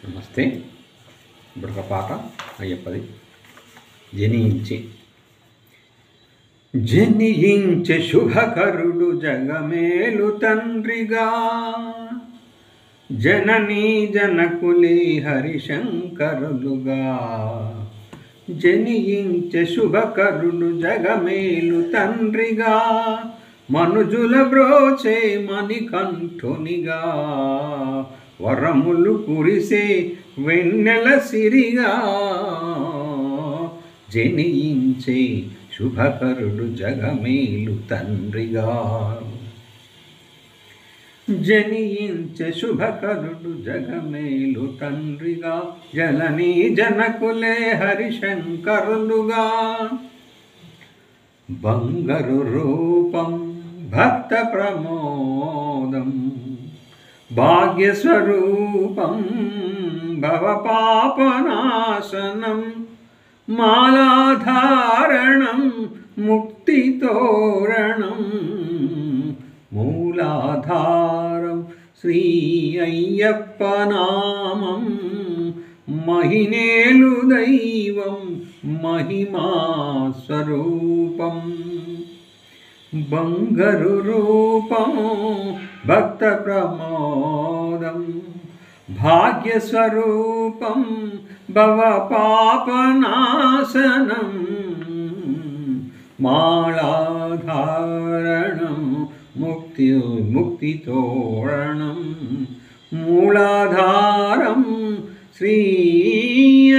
నమస్తే. ఇప్పుడొక పాట అయ్యప్పది. జనించి జనించే శుభకరుడు జగమేలు తండ్రిగా, జననీ జనకులే హరిశంకరులుగా. జనించే శుభకరుడు జగమేలు తండ్రిగా, మనుజుల బ్రోచే మణికంఠునిగా, వరములు కురిసే వెన్నెల సిరిగా. జనించే శుభకరుడు జగమేలు తండ్రిగా, జనించే శుభకరుడు జగమేలు తండ్రిగా, జననీ జనకులే హరిశంకరులుగా. బంగారు రూపం భక్త ప్రమోదం, భాగ్యస్వరూపం భవపాపనాశనం, మాలాధారణం ముక్తితోరణం. మూలాధారం శ్రీ అయ్యప్ప నామం, మహినేలు దైవం మహిమా స్వరూపం. బంగారు రూపం భక్త ప్రమోదం, భాగ్యస్వరూపం భవపాపనాశనం, మాళాధారణం ముక్తితోరణం. మూలాధారం శ్రీ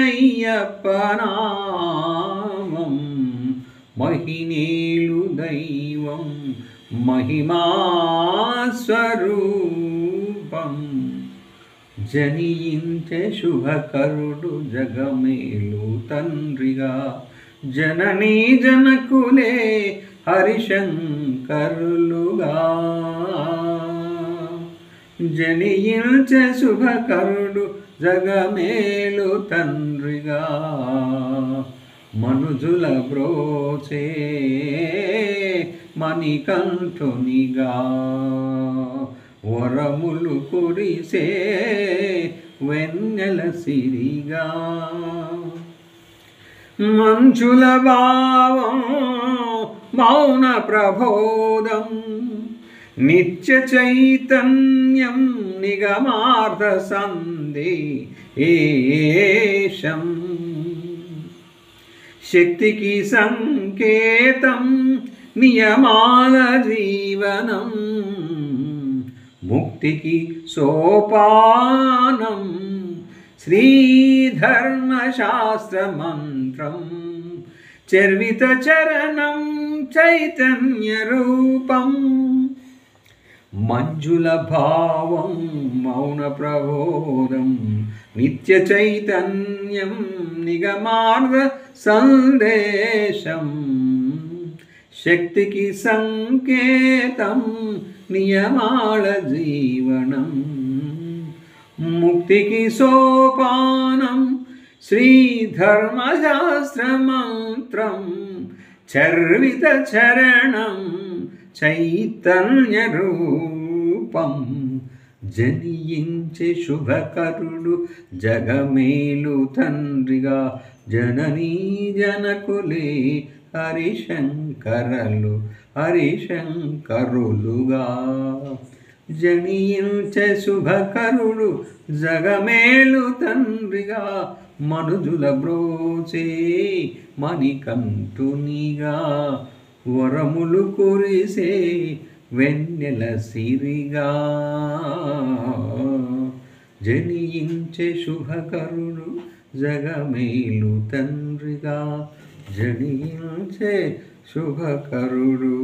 అయ్యప్ప నామం, మహినేలు దైవం మహిమా స్వరూపం. జనించే శుభకరుడు జగమేలు తండ్రిగా, జననీ జనకులే హరిశంకరులుగా. జనించే శుభకరుడు జగమేలు తండ్రిగా, మనుజుల బ్రోచే మణికంఠునిగా, వరములు కురిసే వెన్నెల సిరిగా. మంచుల భావం మౌన ప్రబోధం, నిత్య చైతన్యం నిగమార్థ సందేశం. శక్తికి సంకేతం నియమాల జీవనం, ముక్తికి సోపానం శ్రీధర్మశాస్త్ర మంత్రం. చర్విత చరణం చైతన్య రూపం, మంజుల భావం మౌన ప్రబోధం, నిత్య చైతన్యం నిగమార్థ సందేశం. శక్తికి సంకేతం నియమాల జీవనం, ముక్తికి సోపానం శ్రీధర్మశాస్త్ర మంత్రం. చర్విత చరణం చైతన్య రూపం, జనించే శుభకరుడు జగమేలు తండ్రిగా, జననీ జనకులే హరిశంకరులుగా. జనించే శుభకరుడు జగమేలు తండ్రిగా, మనుజుల బ్రోచే మణికంఠునిగా, వరములు కురిసే వెన్నెల సిరిగా. జనించే శుభకరుడు జగమేలు తండ్రిగా, జనించే శుభకరుడు.